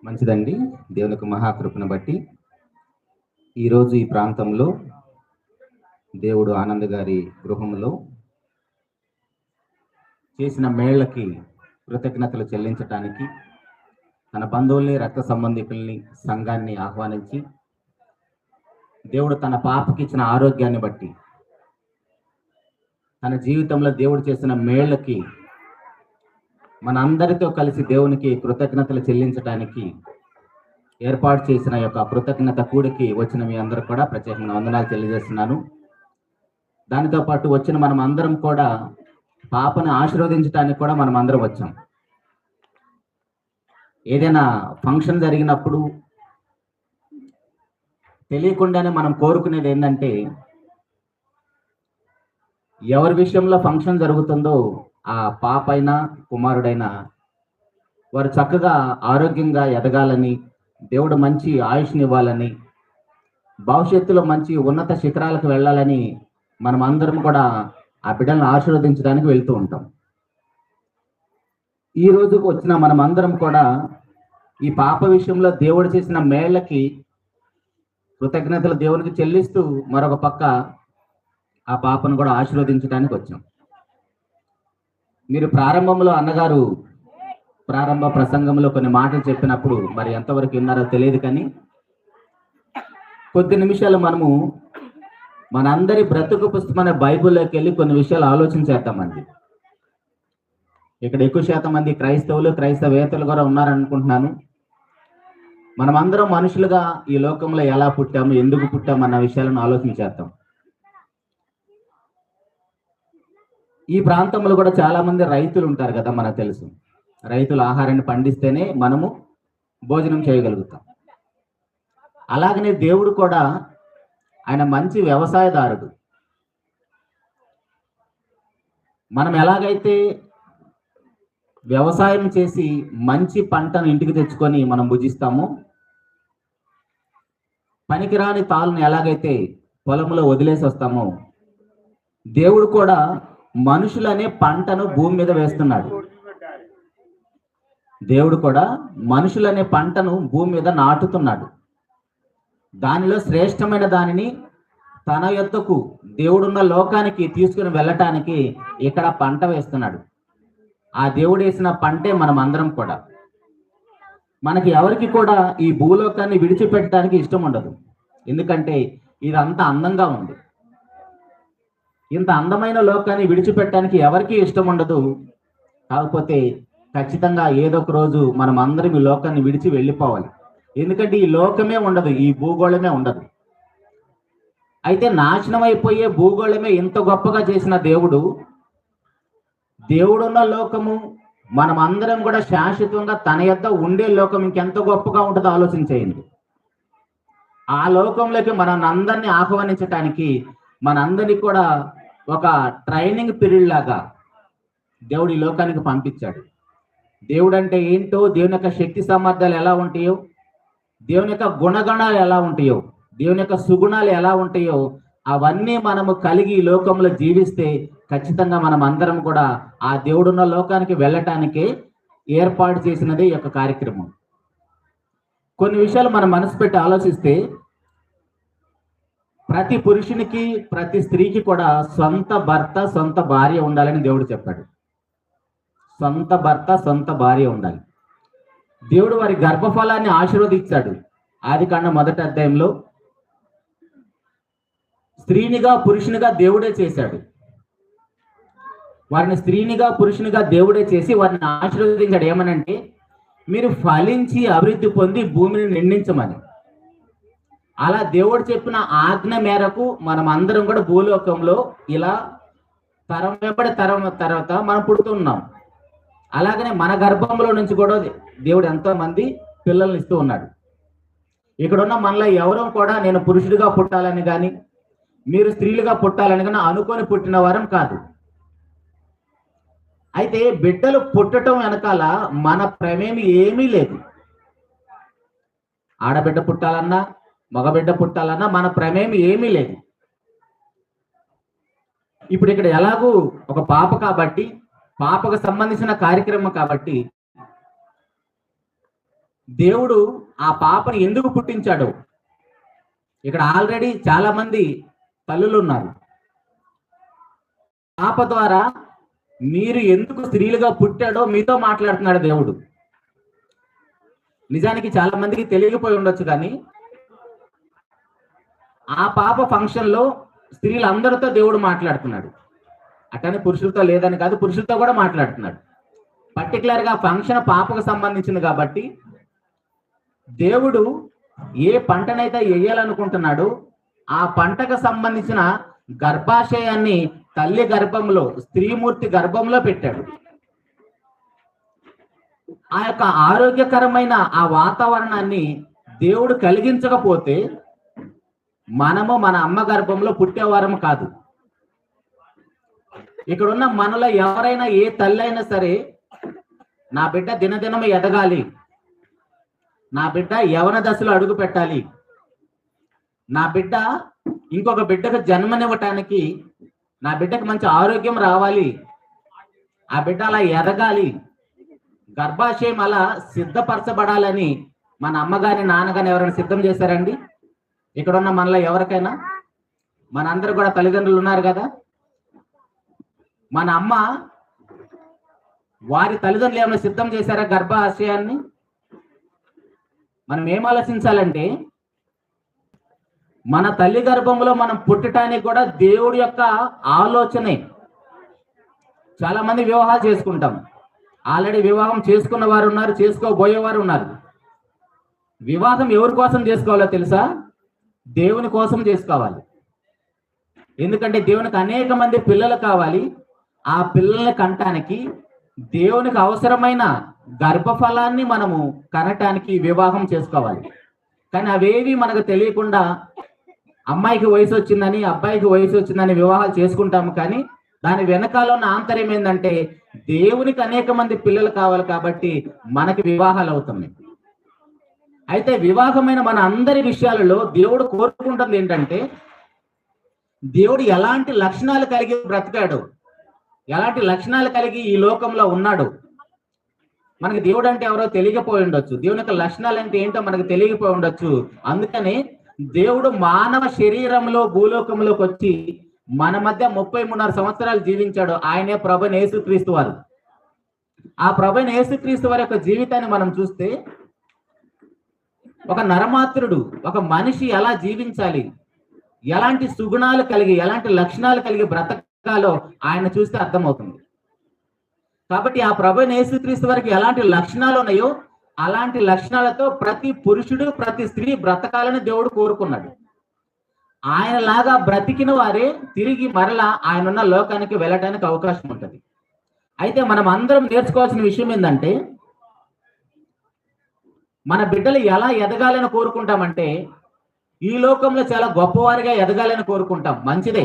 మంచిదండి. దేవునికి మహాకృపను బట్టి ఈరోజు ఈ ప్రాంతంలో దేవుడు ఆనంద్ గారి గృహంలో చేసిన మేళ్లకి కృతజ్ఞతలు చెల్లించటానికి తన బంధువుల్ని, రక్త సంబంధికుల్ని, సంఘాన్ని ఆహ్వానించి దేవుడు తన పాపకి ఇచ్చిన ఆరోగ్యాన్ని బట్టి తన జీవితంలో దేవుడు చేసిన మేళ్లకి మనందరితో కలిసి దేవునికి కృతజ్ఞతలు చెల్లించడానికి ఏర్పాటు చేసిన యొక్క కృతజ్ఞత కూడికి వచ్చిన మీ అందరూ కూడా ప్రత్యేకమైన వందనాలు తెలియజేస్తున్నాను. దానితో పాటు వచ్చిన మనం అందరం కూడా పాపను ఆశీర్వదించడానికి కూడా మనం అందరం వచ్చాం. ఏదైనా ఫంక్షన్ జరిగినప్పుడు తెలియకుండానే మనం కోరుకునేది ఏంటంటే, ఎవరి విషయంలో ఫంక్షన్ జరుగుతుందో ఆ పాప అయినా కుమారుడైనా వారు చక్కగా ఆరోగ్యంగా ఎదగాలని, దేవుడు మంచి ఆయుష్ని ఇవ్వాలని, భవిష్యత్తులో మంచి ఉన్నత శిఖరాలకు వెళ్ళాలని మనం అందరం కూడా ఆ బిడ్డలను ఆశీర్వదించడానికి వెళ్తూ ఉంటాం. ఈ రోజుకు వచ్చిన మనం అందరం కూడా ఈ పాప విషయంలో దేవుడు చేసిన మేళ్లకి కృతజ్ఞతలు దేవునికి చెల్లిస్తూ మరొక పక్క ఆ పాపను కూడా ఆశీర్వదించడానికి వచ్చాం. మీరు ప్రారంభంలో అన్నగారు ప్రారంభ ప్రసంగంలో కొన్ని మాటలు చెప్పినప్పుడు మరి ఎంతవరకు విన్నారో తెలియదు, కానీ కొద్ది నిమిషాలు మనము మనందరి బ్రతుకు పుస్తకమైన బైబిల్లోకి వెళ్ళి కొన్ని విషయాలు ఆలోచించేద్దామండి. ఇక్కడ ఎక్కువ శాతం మంది క్రైస్తవులు, క్రైస్తవేతలు కూడా ఉన్నారనుకుంటున్నాను. మనమందరం మనుషులుగా ఈ లోకంలో ఎలా పుట్టాము, ఎందుకు పుట్టాము అన్న విషయాలను ఆలోచించేద్దాం. ఈ ప్రాంతంలో కూడా చాలా మంది రైతులు ఉంటారు కదా, మనకు తెలుసు. రైతులు ఆహారాన్ని పండిస్తేనే మనము భోజనం చేయగలుగుతాం. అలాగనే దేవుడు కూడా ఆయన మంచి వ్యవసాయదారుడు. మనం ఎలాగైతే వ్యవసాయం చేసి మంచి పంటను ఇంటికి తెచ్చుకొని మనం భుజిస్తామో, పనికిరాని తాళ్ళను ఎలాగైతే పొలంలో వదిలేసి వస్తామో, దేవుడు కూడా మనుషులనే పంటను భూమి మీద వేస్తున్నాడు. దేవుడు కూడా మనుషులనే పంటను భూమి మీద నాటుతున్నాడు. దానిలో శ్రేష్టమైన దానిని తన యొద్దకు దేవుడున్న లోకానికి తీసుకుని వెళ్ళటానికి ఇక్కడ పంట వేస్తున్నాడు. ఆ దేవుడు వేసిన పంటే మనం అందరం కూడా. మనకి ఎవరికి కూడా ఈ భూలోకాన్ని విడిచిపెట్టడానికి ఇష్టం ఉండదు. ఎందుకంటే ఇదంతా అందంగా ఉంది. ఇంత అందమైన లోకాన్ని విడిచిపెట్టడానికి ఎవరికి ఇష్టం ఉండదు. కాకపోతే ఖచ్చితంగా ఏదో ఒక రోజు మనం అందరం ఈ లోకాన్ని విడిచి వెళ్ళిపోవాలి. ఎందుకంటే ఈ లోకమే ఉండదు, ఈ భూగోళమే ఉండదు. అయితే నాశనం అయిపోయే భూగోళమే ఇంత గొప్పగా చేసిన దేవుడు, దేవుడున్న లోకము మనం అందరం కూడా శాశ్వతంగా తన యొద్ద ఉండే లోకం ఇంకెంత గొప్పగా ఉంటుందో ఆలోచించేయండి. ఆ లోకంలోకి మన అందరినీ ఆహ్వానించటానికి మనందరినీ కూడా ఒక ట్రైనింగ్ పీరియడ్ లాగా దేవుడు ఈ లోకానికి పంపించాడు. దేవుడు అంటే ఏంటో, దేవుని యొక్క శక్తి సామర్థ్యాలు ఎలా ఉంటాయో, దేవుని యొక్క గుణగణాలు ఎలా ఉంటాయో, దేవుని యొక్క సుగుణాలు ఎలా ఉంటాయో అవన్నీ మనము కలిగి ఈ లోకంలో జీవిస్తే ఖచ్చితంగా మనం అందరం కూడా ఆ దేవుడున్న లోకానికి వెళ్ళటానికి ఏర్పాటు చేసినది ఈ యొక్క కార్యక్రమం. కొన్ని విషయాలు మనం మనసు పెట్టి ఆలోచిస్తే, ప్రతి పురుషునికి, ప్రతి స్త్రీకి కూడా సొంత భర్త, సొంత భార్య ఉండాలని దేవుడు చెప్పాడు. సొంత భర్త, సొంత భార్య ఉండాలి. దేవుడు వారి గర్భఫలాన్ని ఆశీర్వదించాడు. ఆదికాండం 1వ అధ్యాయంలో స్త్రీనిగా పురుషునిగా దేవుడే చేశాడు. వారిని స్త్రీనిగా పురుషునిగా దేవుడే చేసి వారిని ఆశీర్వదించాడు. ఏమనంటే, మీరు ఫలించి అభివృద్ధి పొంది భూమిని నిండించమని. అలా దేవుడు చెప్పిన ఆజ్ఞ మేరకు మనం అందరం కూడా భూలోకంలో ఇలా తరం వెంబడి తరం తర్వాత మనం పుడుతున్నాం. అలాగనే మన గర్భంలో నుంచి కూడా దేవుడు ఎంతో మంది పిల్లల్ని ఇస్తూ ఉన్నాడు. ఇక్కడున్న మనలో ఎవరూ కూడా నేను పురుషుడిగా పుట్టాలని కానీ, మీరు స్త్రీలుగా పుట్టాలని కానీ అనుకొని పుట్టిన వారం కాదు. అయితే బిడ్డలు పుట్టడం వెనకాల మన ప్రమేయం ఏమీ లేదు. ఆడబిడ్డ పుట్టాలన్నా, మగబిడ్డ పుట్టాలన్నా మన ప్రమేయం ఏమీ లేదు. ఇప్పుడు ఇక్కడ ఎలాగూ ఒక పాప కాబట్టి, పాపకు సంబంధించిన కార్యక్రమం కాబట్టి దేవుడు ఆ పాపను ఎందుకు పుట్టించాడు? ఇక్కడ ఆల్రెడీ చాలా మంది తల్లులు ఉన్నారు. పాప ద్వారా మీరు ఎందుకు స్త్రీలుగా పుట్టాడో మీతో మాట్లాడుతున్నాడు దేవుడు. నిజానికి చాలా మందికి తెలియకపోయి ఉండొచ్చు, కానీ ఆ పాప ఫంక్షన్ లో స్త్రీలందరితో దేవుడు మాట్లాడుతున్నాడు. అట్టని పురుషులతో లేదని కాదు, పురుషులతో కూడా మాట్లాడుతున్నాడు. పర్టికులర్ గా ఫంక్షన్ పాపకు సంబంధించింది కాబట్టి దేవుడు ఏ పంటనైతే వేయాలనుకుంటున్నాడు ఆ పంటకు సంబంధించిన గర్భాశయాన్ని తల్లి గర్భంలో, స్త్రీమూర్తి గర్భంలో పెట్టాడు. ఆ యొక్క ఆరోగ్యకరమైన ఆ వాతావరణాన్ని దేవుడు కలిగించకపోతే మనము మన అమ్మ గర్భంలో పుట్టేవారము కాదు. ఇక్కడున్న మనలో ఎవరైనా ఏ తల్లి అయినా సరే, నా బిడ్డ దినదినం ఎదగాలి, నా బిడ్డ యవన దశలో అడుగు పెట్టాలి, నా బిడ్డ ఇంకొక బిడ్డకు జన్మనివ్వటానికి, నా బిడ్డకు మంచి ఆరోగ్యం రావాలి, ఆ బిడ్డ అలా ఎదగాలి, గర్భాశయం అలా సిద్ధపరచబడాలని మన అమ్మగారి నాన్నగారిని ఎవరైనా సిద్ధం చేశారండి? ఇక్కడ ఉన్న మనలో ఎవరికైనా? మనందరూ కూడా తల్లిదండ్రులు ఉన్నారు కదా. మన అమ్మ వారి తల్లిదండ్రులు ఏమైనా సిద్ధం చేశారా గర్భాశయాన్ని? మనం ఏం ఆలోచించాలంటే, మన తల్లి గర్భంలో మనం పుట్టడానికి కూడా దేవుడి యొక్క ఆలోచనే. చాలా మంది వివాహాలు చేసుకుంటాం, ఆల్రెడీ వివాహం చేసుకున్న వారు ఉన్నారు, చేసుకోబోయేవారు ఉన్నారు. వివాహం ఎవరి కోసం చేసుకోవాలో తెలుసా? దేవుని కోసం చేసుకోవాలి. ఎందుకంటే దేవునికి అనేక మంది పిల్లలు కావాలి. ఆ పిల్లల్ని కంటానికి దేవునికి అవసరమైన గర్భఫలాన్ని మనము కనటానికి వివాహం చేసుకోవాలి. కానీ అవేవి మనకు తెలియకుండా అమ్మాయికి వయసు వచ్చిందని, అబ్బాయికి వయసు వచ్చిందని వివాహాలు చేసుకుంటాము. కానీ దాని వెనకాల ఉన్న ఆంతర్యం ఏంటంటే దేవునికి అనేక మంది పిల్లలు కావాలి కాబట్టి మనకి వివాహాలు అవుతున్నాయి. అయితే వివాహమైన మన అందరి విషయాలలో దేవుడు కోరుకుంటుంది ఏంటంటే, దేవుడు ఎలాంటి లక్షణాలు కలిగి బ్రతికాడు, ఎలాంటి లక్షణాలు కలిగి ఈ లోకంలో ఉన్నాడు. మనకి దేవుడు అంటే ఎవరో తెలియకపోయి ఉండొచ్చు, దేవుని యొక్క లక్షణాలు అంటే ఏంటో మనకు తెలియకపోయి ఉండొచ్చు. అందుకని దేవుడు మానవ శరీరంలో భూలోకంలోకి వచ్చి మన మధ్య 33.5 సంవత్సరాలు జీవించాడు. ఆయనే ప్రభువైన యేసుక్రీస్తు వారు. ఆ ప్రభువైన యేసుక్రీస్తు వారి యొక్క జీవితాన్ని మనం చూస్తే, ఒక నరమాత్రుడు, ఒక మనిషి ఎలా జీవించాలి, ఎలాంటి సుగుణాలు కలిగి, ఎలాంటి లక్షణాలు కలిగి బ్రతకాలో ఆయన చూస్తే అర్థమవుతుంది. కాబట్టి ఆ ప్రభువైన యేసుక్రీస్తు వారికి ఎలాంటి లక్షణాలు ఉన్నాయో అలాంటి లక్షణాలతో ప్రతి పురుషుడు, ప్రతి స్త్రీ బ్రతకాలని దేవుడు కోరుకున్నాడు. ఆయనలాగా బ్రతికిన వారే తిరిగి మరలా ఆయన ఉన్న లోకానికి వెళ్ళడానికి అవకాశం ఉంటుంది. అయితే మనం అందరం నేర్చుకోవాల్సిన విషయం ఏంటంటే, మన బిడ్డలు ఎలా ఎదగాలని కోరుకుంటామంటే, ఈ లోకంలో చాలా గొప్పవారిగా ఎదగాలని కోరుకుంటాం, మంచిదే.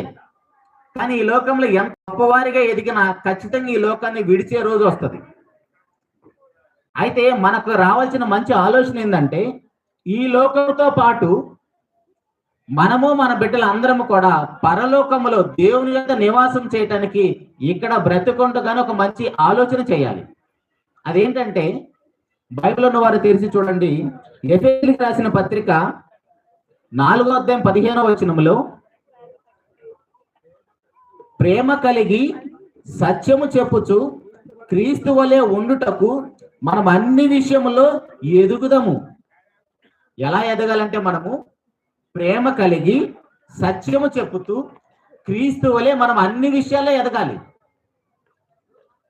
కానీ ఈ లోకంలో ఎంత గొప్పవారిగా ఎదిగినా ఖచ్చితంగా ఈ లోకాన్ని విడిచే రోజు వస్తుంది. అయితే మనకు రావాల్సిన మంచి ఆలోచన ఏంటంటే, ఈ లోకంతో పాటు మనము మన బిడ్డలు అందరము కూడా పరలోకములో దేవుని యొక్క నివాసం చేయటానికి ఇక్కడ బ్రతుకుంటగానే ఒక మంచి ఆలోచన చేయాలి. అదేంటంటే, బైబిల్ ఉన్న వారు తెరిచి చూడండి, ఎఫెసీయులకు రాసిన పత్రిక 4వ అధ్యాయం 15వ వచనములో, ప్రేమ కలిగి సత్యము చెప్పుచు క్రీస్తు వలె ఉండుటకు మనం అన్ని విషయములో ఎదుగుదము. ఎలా ఎదగాలంటే, మనము ప్రేమ కలిగి సత్యము చెప్పుతూ క్రీస్తు వలె మనం అన్ని విషయాల్లో ఎదగాలి.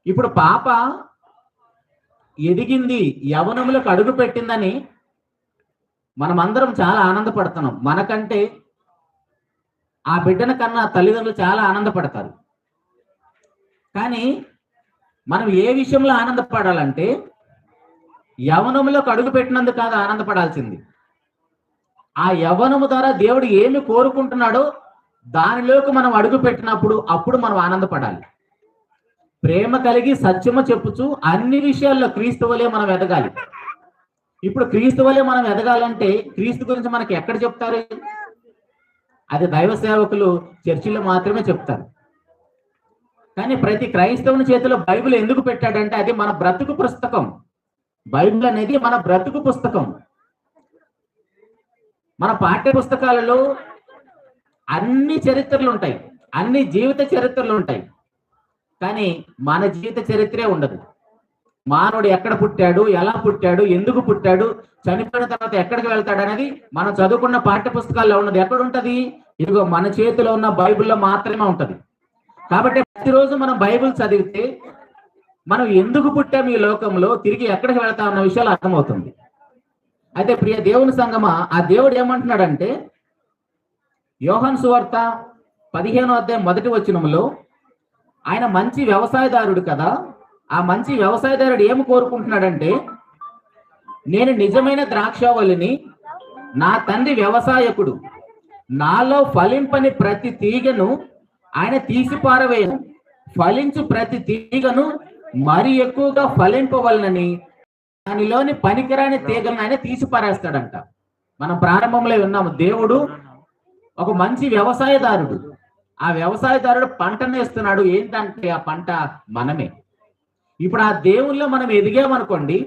ఇప్పుడు పాప ఎదిగింది, యవనములకు అడుగు పెట్టిందని మనం అందరం చాలా ఆనందపడుతున్నాం. మనకంటే ఆ బిడ్డన కన్నా తల్లిదండ్రులు చాలా ఆనందపడతారు. కానీ మనం ఏ విషయంలో ఆనందపడాలంటే, యవనములకు అడుగు పెట్టినందుకు కాదు ఆనందపడాల్సింది, ఆ యవ్వనము ద్వారా దేవుడు ఏమి కోరుకుంటున్నాడో దానిలోకి మనం అడుగు పెట్టినప్పుడు అప్పుడు మనం ఆనందపడాలి. ప్రేమ కలిగి సత్యము చెప్పుచు అన్ని విషయాల్లో క్రీస్తు వలె మనం ఎదగాలి. ఇప్పుడు క్రీస్తు వలె మనం ఎదగాలంటే క్రీస్తు గురించి మనకి ఎక్కడ చెప్తారు? అది దైవ సేవకులు చర్చిలో మాత్రమే చెప్తారు. కానీ ప్రతి క్రైస్తవుని చేతిలో బైబిల్ ఎందుకు పెట్టాడంటే, అది మన బ్రతుకు పుస్తకం. బైబిల్ అనేది మన బ్రతుకు పుస్తకం. మన పాఠ్య పుస్తకాలలో అన్ని చరిత్రలు ఉంటాయి, అన్ని జీవిత చరిత్రలు ఉంటాయి, కానీ మన జీవిత చరిత్రే ఉండదు. మానవుడు ఎక్కడ పుట్టాడు, ఎలా పుట్టాడు, ఎందుకు పుట్టాడు, చనిపోయిన తర్వాత ఎక్కడికి వెళ్తాడు అనేది మనం చదువుకున్న పాఠ్య పుస్తకాల్లో ఉన్నది ఎక్కడ ఉంటది? ఇదిగో మన చేతిలో ఉన్న బైబిల్లో మాత్రమే ఉంటది. కాబట్టి ప్రతిరోజు మనం బైబిల్ చదివితే మనం ఎందుకు పుట్టాం ఈ లోకంలో, తిరిగి ఎక్కడికి వెళ్తాం అన్న విషయాలు అర్థమవుతుంది. అయితే ప్రియ దేవుని సంగమా, ఆ దేవుడు ఏమంటున్నాడంటే యోహాను సువార్త 15వ అధ్యాయం 1వ వచనంలో ఆయన మంచి వ్యవసాయదారుడు కదా, ఆ మంచి వ్యవసాయదారుడు ఏమి కోరుకుంటున్నాడంటే, నేను నిజమైన ద్రాక్షావళిని, నా తండ్రి వ్యవసాయకుడు, నాలో ఫలింపని ప్రతి తీగను ఆయన తీసి పారవేయను, ఫలించు ప్రతి తీగను మరి ఎక్కువగా ఫలింపవలనని దానిలోని పనికిరాని తీగలను ఆయన తీసి పారేస్తాడంట. మనం ప్రారంభంలో విన్నాము, దేవుడు ఒక మంచి వ్యవసాయదారుడు. ఆ వ్యవసాయదారుడు పంటను వేస్తున్నాడు. ఏంటంటే ఆ పంట మనమే. ఇప్పుడు ఆ దేవుల్లో మనం ఎదిగామనుకోండి,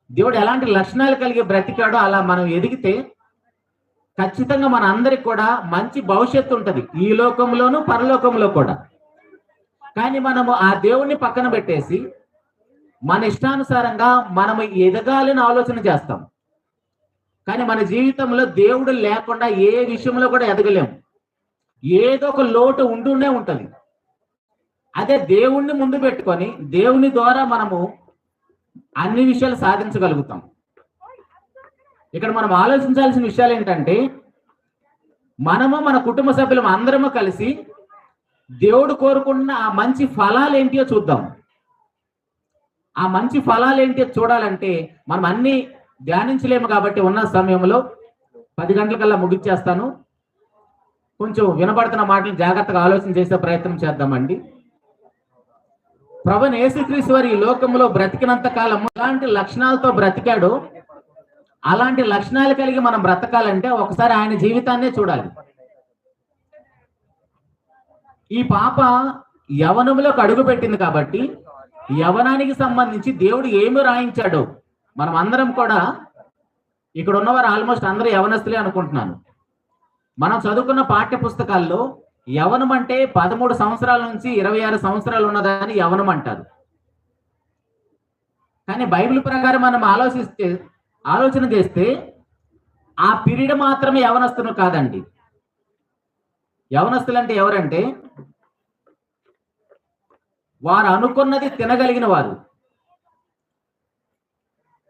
దేవుడు ఎలాంటి లక్షణాలు కలిగి బ్రతికాడో అలా మనం ఎదిగితే ఖచ్చితంగా మన అందరికి కూడా మంచి భవిష్యత్తు ఉంటుంది, ఈ లోకంలోనూ పరలోకంలో కూడా. కానీ మనము ఆ దేవుణ్ణి పక్కన పెట్టేసి మన ఇష్టానుసారంగా మనము ఎదగాలని ఆలోచన చేస్తాం. కానీ మన జీవితంలో దేవుడు లేకుండా ఏ విషయంలో కూడా ఎదగలేము. ఏదో ఒక లోటు ఉంటూనే ఉంటుంది. అదే దేవుణ్ణి ముందు పెట్టుకొని దేవుని ద్వారా మనము అన్ని విషయాలు సాధించగలుగుతాం. ఇక్కడ మనం ఆలోచించాల్సిన విషయాలు ఏంటంటే, మనము మన కుటుంబ సభ్యులం అందరము కలిసి దేవుడు కోరుకున్న ఆ మంచి ఫలాలు ఏంటియో చూద్దాం. ఆ మంచి ఫలాలు ఏంటియో చూడాలంటే మనం అన్ని ధ్యానించలేము. కాబట్టి ఉన్న సమయంలో 10 గంటలకల్లా ముగించేస్తాను. కొంచెం వినబడుతున్న మాటలు జాగ్రత్తగా ఆలోచన చేసే ప్రయత్నం చేద్దామండి. ప్రభువైన యేసుక్రీస్తు వారు ఈ లోకంలో బ్రతికినంత కాలం ఎలాంటి లక్షణాలతో బ్రతికాడో అలాంటి లక్షణాలు కలిగి మనం బ్రతకాలంటే ఒకసారి ఆయన జీవితాన్నే చూడాలి. ఈ పాప యవనంలోకి అడుగు పెట్టింది కాబట్టి యవనానికి సంబంధించి దేవుడు ఏమి రాయించాడో మనం అందరం కూడా, ఇక్కడ ఉన్నవారు ఆల్మోస్ట్ అందరూ యవనస్తులే అనుకుంటున్నాను. మనం చదువుకున్న పాఠ్య పుస్తకాల్లో యవనం అంటే 13 సంవత్సరాల నుంచి 26 సంవత్సరాలు ఉన్నదాన్ని యవనం అంటారు. కానీ బైబిల్ ప్రకారం మనం ఆలోచన చేస్తే ఆ పీరియడ్ మాత్రమే యవనస్తులు కాదండి. యవనస్తులు అంటే ఎవరంటే వారు అనుకున్నది తినగలిగిన వారు,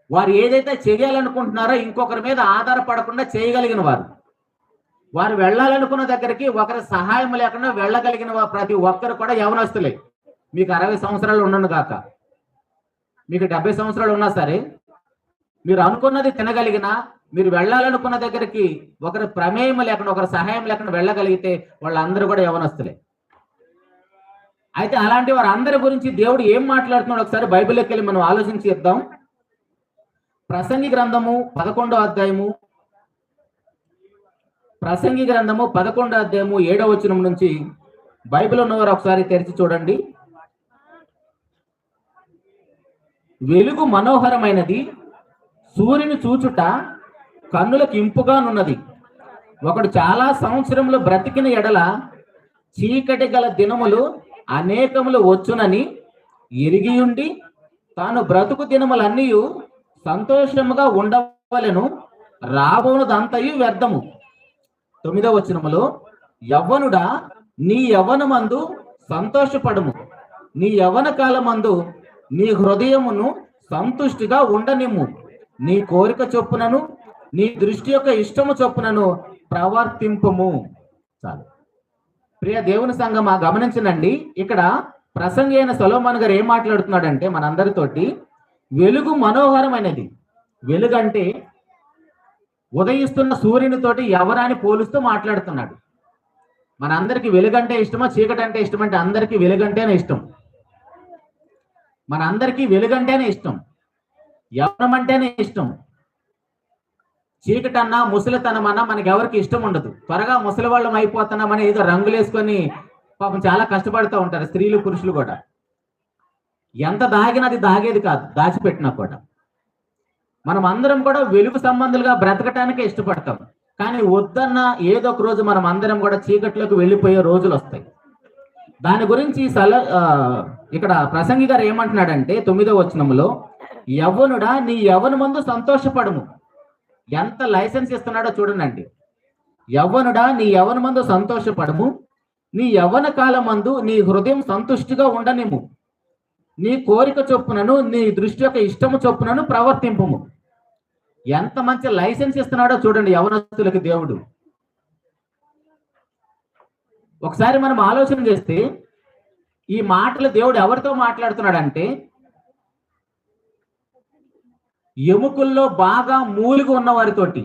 వారు ఏదైతే చేయాలనుకుంటున్నారో ఇంకొకరి మీద ఆధారపడకుండా చేయగలిగిన వారు, వారు వెళ్ళాలనుకున్న దగ్గరికి ఒకరి సహాయం లేకుండా వెళ్ళగలిగిన ప్రతి ఒక్కరు కూడా యవనస్తులే. మీకు 60 సంవత్సరాలు ఉండను కాక, మీకు 70 సంవత్సరాలు ఉన్నా సరే, మీరు అనుకున్నది తినగలిగిన, మీరు వెళ్ళాలనుకున్న దగ్గరికి ఒకరి ప్రమేయం లేకుండా ఒకరి సహాయం లేకుండా వెళ్ళగలిగితే వాళ్ళందరూ కూడా యవనస్తులే. అయితే అలాంటి వారు అందరి గురించి దేవుడు ఏం మాట్లాడుతున్నాడు ఒకసారి బైబిల్లోకి వెళ్ళి మనం ఆలోచించి ఇద్దాం. ప్రసంగి గ్రంథము 11వ అధ్యాయము, ప్రసంగి గ్రంథము 11వ అధ్యాయము 7వ వచనం నుంచి బైబిల్ ఉన్నవారు ఒకసారి తెరిచి చూడండి. వెలుగు మనోహరమైనది, సూర్యుని చూచుట కన్నులకు ఇంపుగానున్నది. ఒకడు చాలా సంవత్సరంలో బ్రతికిన ఎడల చీకటి గల దినములు అనేకములు వచ్చునని ఎరిగియుండి తాను బ్రతుకు దినములన్నీ సంతోషముగా ఉండవలెను, రాబోనుదంతయు వ్యర్థము. 9వ వచనములో, యవ్వనుడా నీ యవ్వనమందు సంతోషపడము, నీ యవ్వన కాలమందు నీ హృదయమును సంతుష్టిగా ఉండనిమ్ము, నీ కోరిక చొప్పునను నీ దృష్టి యొక్క ఇష్టము చొప్పునను ప్రవర్తింపము. చాలు. ప్రియ దేవుని సంగమా, గమనించనండి, ఇక్కడ ప్రసంగి అయిన సొలొమోను గారు ఏం మాట్లాడుతున్నాడంటే మనందరితోటి వెలుగు మనోహరమైనది. వెలుగు అంటే ఉదయిస్తున్న సూర్యునితోటి ఎవరాని పోలుస్తూ మాట్లాడుతున్నాడు. మనందరికి వెలుగంటే ఇష్టమా, చీకటి అంటే ఇష్టం అంటే అందరికీ వెలుగంటేనే ఇష్టం. మనందరికీ వెలుగంటేనే ఇష్టం, యవ్వనం అంటేనే ఇష్టం. చీకటి అన్నా ముసలితనం అన్నా మనకి ఎవరికి ఇష్టం ఉండదు. త్వరగా ముసలి వాళ్ళం అయిపోతున్నామని ఏదో రంగులు వేసుకొని పాపం చాలా కష్టపడుతూ ఉంటారు స్త్రీలు పురుషులు కూడా. ఎంత దాగినా అది దాగేది కాదు, దాచిపెట్టినా కూడా. మనం అందరం కూడా వెలుగు సంబంధులుగా బ్రతకటానికే ఇష్టపడతాం. కానీ వద్దన్న ఏదో ఒక రోజు మనం అందరం కూడా చీకట్లోకి వెళ్ళిపోయే రోజులు వస్తాయి. దాని గురించి ఇక్కడ ప్రసంగి గారు ఏమంటున్నాడంటే 9వ వచనంలో, యవ్వనుడా నీ యవ్వన మందు సంతోషపడము. ఎంత లైసెన్స్ ఇస్తున్నాడో చూడండి. యవ్వనుడా నీ యవ్వన మందు సంతోషపడము, నీ యవ్వన కాలమందు నీ హృదయం సంతుష్టిగా ఉండనిము, నీ కోరిక చొప్పునను నీ దృష్టి యొక్క ఇష్టము చొప్పునను ప్రవర్తింపుము. ఎంత మంచి లైసెన్స్ ఇస్తున్నాడో చూడండి యవనస్తులకి దేవుడు. ఒకసారి మనం ఆలోచన చేస్తే ఈ మాటలు దేవుడు ఎవరితో మాట్లాడుతున్నాడంటే, ఎముకల్లో బాగా మూలిగి ఉన్న వారితోటి,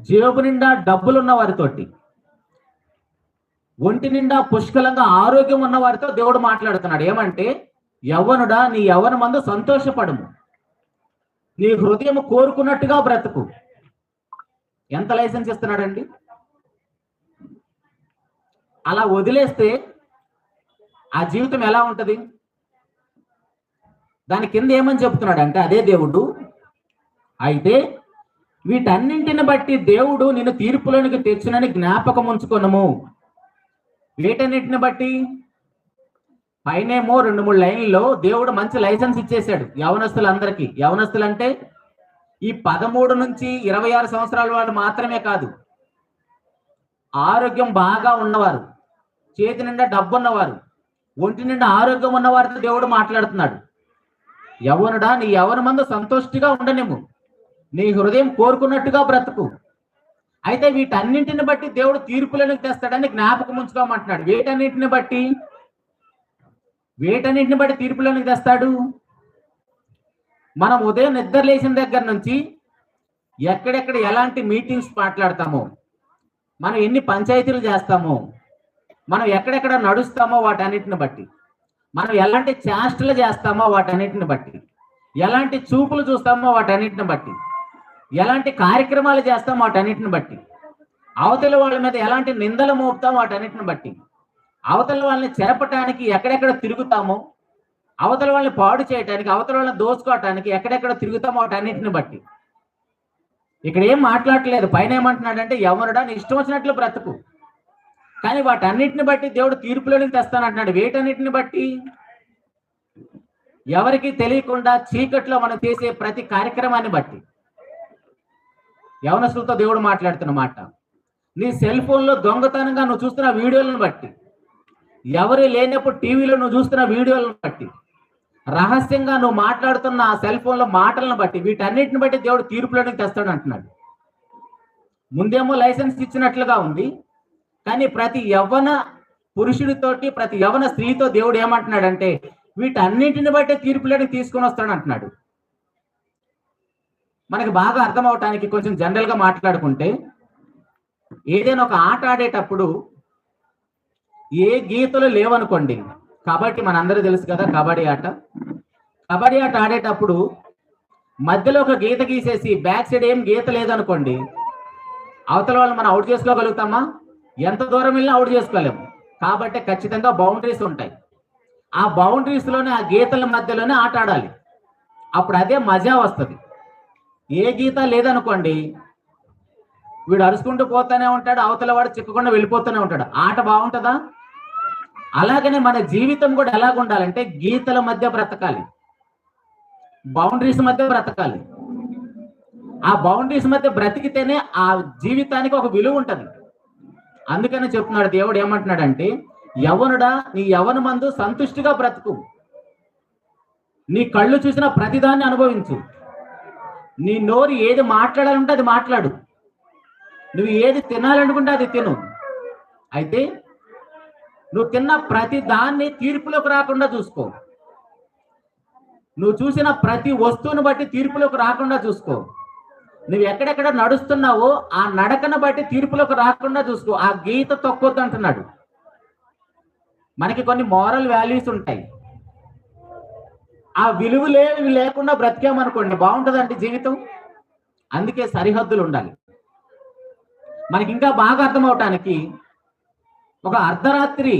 జేబు నిండా డబ్బులున్న వారితోటి, ఒంటి నిండా పుష్కలంగా ఆరోగ్యం ఉన్న వారితో దేవుడు మాట్లాడుతున్నాడు. ఏమంటే, యవ్వనుడా నీ యవ్వన మందు సంతోషపడము, నీ హృదయం కోరుకున్నట్టుగా బ్రతుకు. ఎంత లైసెన్స్ ఇస్తున్నాడండి. అలా వదిలేస్తే ఆ జీవితం ఎలా ఉంటది? దాని కింద ఏమని చెప్తున్నాడు అంటే అదే దేవుడు, అయితే వీటన్నింటిని బట్టి దేవుడు నిన్ను తీర్పులోనికి తెచ్చునని జ్ఞాపకం ఉంచుకొనము. వీటన్నిటిని బట్టి పైనేమో 2-3 లైన్లలో దేవుడు మంచి లైసెన్స్ ఇచ్చేశాడు యవనస్తులందరికీ. యవనస్తులు అంటే ఈ 13 నుంచి 26 సంవత్సరాల వాళ్ళు మాత్రమే కాదు, ఆరోగ్యం బాగా ఉన్నవారు, చేతి నిండా డబ్బు ఉన్నవారు, ఒంటి నిండా ఆరోగ్యం ఉన్నవారితో దేవుడు మాట్లాడుతున్నాడు. యవ్వనుడా నీ యవ్వన మందు సంతోషిగా ఉండనిము, నీ హృదయం కోరుకున్నట్టుగా బ్రతుకు. అయితే వీటన్నింటిని బట్టి దేవుడు తీర్పులను తెస్తాడని జ్ఞాపకం ఉంచుకోమంటున్నాడు. వీటన్నింటిని బట్టి తీర్పులను తెస్తాడు. మనం ఉదయం నిద్ర లేచిన దగ్గర నుంచి ఎక్కడెక్కడ ఎలాంటి మీటింగ్స్ మాట్లాడతామో, మనం ఎన్ని పంచాయతీలు చేస్తామో, మనం ఎక్కడెక్కడ నడుస్తామో వాటన్నిటిని బట్టి, మనం ఎలాంటి చేష్టలు చేస్తామో వాటన్నిటిని బట్టి, ఎలాంటి చూపులు చూస్తామో వాటన్నిటిని బట్టి, ఎలాంటి కార్యక్రమాలు చేస్తామో వాటన్నిటిని బట్టి, అవతల వాళ్ళ మీద ఎలాంటి నిందలు మోపుతామో వాటన్నిటిని బట్టి, అవతల వాళ్ళని చెరపటానికి ఎక్కడెక్కడ తిరుగుతామో, అవతల వాళ్ళని పాడు చేయటానికి, అవతల వాళ్ళని దోచుకోవటానికి ఎక్కడెక్కడ తిరుగుతామో వాటన్నిటిని బట్టి. ఇక్కడ ఏం మాట్లాడలేదు. పైన ఏమంటున్నాడంటే, యవ్వనుడా నీ ఇష్టం వచ్చినట్లు బ్రతుకు, కానీ వాటన్నిటిని బట్టి దేవుడు తీర్పులోనికి తెస్తానంటున్నాడు. వీటన్నిటిని బట్టి ఎవరికి తెలియకుండా చీకట్లో మనం చేసే ప్రతి కార్యక్రమాన్ని బట్టి, యవనస్తులతో దేవుడు మాట్లాడుతున్న మాట. నీ సెల్ ఫోన్లో దొంగతనంగా నువ్వు చూస్తున్న వీడియోలను బట్టి, ఎవరు లేనప్పుడు టీవీలో నువ్వు చూస్తున్న వీడియోలను బట్టి, రహస్యంగా నువ్వు మాట్లాడుతున్న ఆ సెల్ ఫోన్లో మాటలను బట్టి, వీటన్నిటిని బట్టి దేవుడు తీర్పులోనికి తెస్తాడు అంటున్నాడు. ముందేమో లైసెన్స్ ఇచ్చినట్లుగా ఉంది, కానీ ప్రతి యవ్వన పురుషుడితోటి, ప్రతి యవ్వన స్త్రీతో దేవుడు ఏమంటున్నాడంటే వీటన్నింటిని బట్టి తీర్పులోనికి తీసుకొని వస్తాడు అంటున్నాడు. మనకి బాగా అర్థం అవటానికి కొంచెం జనరల్ గా మాట్లాడుకుంటే, ఏదైనా ఒక ఆట ఆడేటప్పుడు ఏ గీతలు లేవనుకోండి, కబడ్డీ మనందరూ తెలుసు కదా, కబడ్డీ ఆట ఆడేటప్పుడు మధ్యలో ఒక గీత గీసేసి బ్యాక్ సైడ్ ఏం గీత లేదనుకోండి, అవతల వాళ్ళు మనం అవుట్ చేసుకోగలుగుతామా? ఎంత దూరం వెళ్ళినా అవుట్ చేసుకోలేము. కాబట్టి ఖచ్చితంగా బౌండరీస్ ఉంటాయి. ఆ బౌండరీస్ లోనే, ఆ గీతల మధ్యలోనే ఆట ఆడాలి. అప్పుడు అదే మజా వస్తుంది. ఏ గీత లేదనుకోండి, వీడు అరుచుకుంటూ పోతూనే ఉంటాడు, అవతల వాడు చిక్కకుండా వెళ్ళిపోతూనే ఉంటాడు. ఆట బాగుంటుందా? అలాగనే మన జీవితం కూడా ఎలాగ ఉండాలంటే గీతల మధ్య బ్రతకాలి, బౌండరీస్ మధ్య బ్రతకాలి. ఆ బౌండరీస్ మధ్య బ్రతికితేనే ఆ జీవితానికి ఒక విలువ ఉంటుంది. అందుకని చెప్తున్నాడు దేవుడు. ఏమంటున్నాడంటే, యవ్వనుడా నీ యవ్వన మందు సంతుష్టిగా బ్రతుకు, నీ కళ్ళు చూసిన ప్రతిదాన్ని అనుభవించు, నీ నోరు ఏది మాట్లాడాలంటే అది మాట్లాడు, నువ్వు ఏది తినాలనుకుంటే అది తిను. అయితే నువ్వు తిన్న ప్రతి దాన్ని తీర్పులోకి రాకుండా చూసుకో. నువ్వు చూసిన ప్రతి వస్తువును బట్టి తీర్పులోకి రాకుండా చూసుకో. నువ్వు ఎక్కడెక్కడ నడుస్తున్నావో ఆ నడకను బట్టి తీర్పులోకి రాకుండా చూసుకో. ఆ గీత తొక్కొద్దు అంటున్నాడు. మనకి కొన్ని మోరల్ వాల్యూస్ ఉంటాయి. ఆ విలువలేవి లేకుండా బ్రతికామనుకోండి, బాగుంటుందండి జీవితం. అందుకే సరిహద్దులు ఉండాలి. మనకి ఇంకా బాగా అర్థం అవటానికి, ఒక అర్ధరాత్రి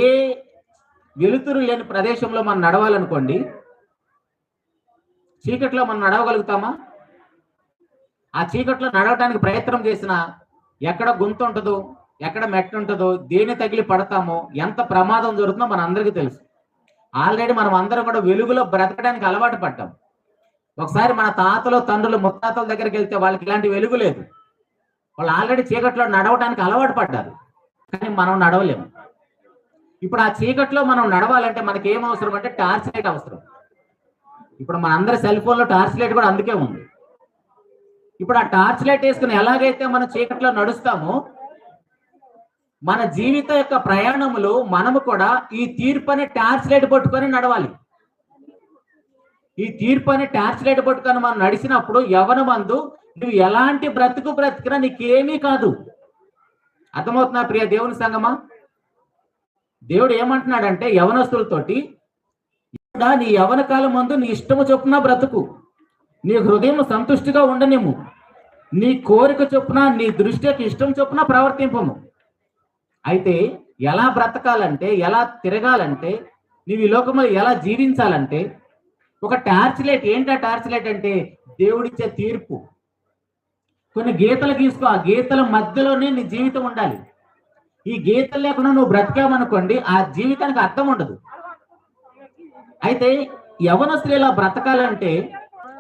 ఏ వెలుతురు లేని ప్రదేశంలో మనం నడవాలనుకోండి, చీకట్లో మనం నడవగలుగుతామా? ఆ చీకట్లో నడవడానికి ప్రయత్నం చేసినా ఎక్కడ గుంత ఉంటుందో, ఎక్కడ మెట్టు ఉంటుందో, దేని తగిలి పడతామో, ఎంత ప్రమాదం జరుగుతుందో మన అందరికీ తెలుసు. ఆల్రెడీ మనం అందరం కూడా వెలుగులో బ్రతకడానికి అలవాటు పడ్డాం. ఒకసారి మన తాతలు, తండ్రులు, ముత్తాతల దగ్గరికి వెళ్తే వాళ్ళకి ఇలాంటి వెలుగు లేదు. వాళ్ళు ఆల్రెడీ చీకట్లో నడవడానికి అలవాటు పడ్డారు, కానీ మనం నడవలేము. ఇప్పుడు ఆ చీకట్లో మనం నడవాలంటే మనకి ఏం అవసరం అంటే టార్చ్ లైట్ అవసరం. ఇప్పుడు మన అందరి సెల్ ఫోన్లో టార్చ్ లైట్ కూడా అందుకే ఉంది. ఇప్పుడు ఆ టార్చ్ లైట్ వేసుకుని ఎలాగైతే మనం చీకట్లో నడుస్తామో, మన జీవిత యొక్క ప్రయాణంలో మనము కూడా ఈ తీర్పు అనే టార్చ్ లైట్ పట్టుకొని నడవాలి. ఈ తీర్పు అనే టార్చ్ లైట్ పట్టుకొని మనం నడిచినప్పుడు యవ్వనమందు నువ్వు ఎలాంటి బ్రతికినా నీకేమీ కాదు. అర్థమవుతున్నా ప్రియ దేవుని సంగమా? దేవుడు ఏమంటున్నాడంటే యవనస్తులతోటి, నీ యవన కాలం మందు నీ ఇష్టము చొప్పున బ్రతుకు, నీ హృదయం సంతుష్టిగా ఉండనేము, నీ కోరిక చొప్పున, నీ దృష్టికి ఇష్టం చొప్పున ప్రవర్తింపము. అయితే ఎలా బ్రతకాలంటే, ఎలా తిరగాలంటే, నీవు ఈ లోకంలో ఎలా జీవించాలంటే ఒక టార్చ్ లైట్. ఏంటి ఆ టార్చ్ లైట్ అంటే దేవుడిచ్చే తీర్పు. కొన్ని గీతలు గీసుకో, ఆ గీతల మధ్యలోనే నీ జీవితం ఉండాలి. ఈ గీతలు లేకుండా నువ్వు బ్రతికామనుకోండి, ఆ జీవితానికి అర్థం ఉండదు. అయితే యవనస్తులు ఇలా బ్రతకాలంటే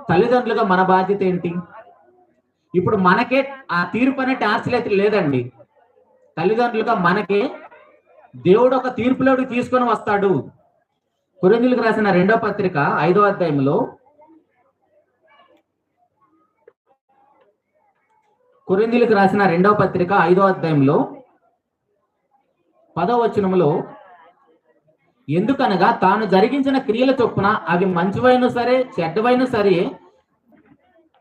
తల్లిదండ్రులుగా మన బాధ్యత ఏంటి? ఇప్పుడు మనకే ఆ తీర్పు అనే టార్చ్ లైట్ లేదండి. తల్లిదండ్రులుగా మనకే దేవుడు ఒక తీర్పులోకి తీసుకొని వస్తాడు. కొరింథీయులకు రాసిన 2వ పత్రిక 5వ అధ్యాయంలో, కొరింథీయులకు రాసిన 2వ పత్రిక 5వ అధ్యాయంలో 10వ వచనంలో, ఎందుకనగా తాను జరిగించిన క్రియల చొప్పున అవి మంచివైన సరే చెడ్డవైన సరే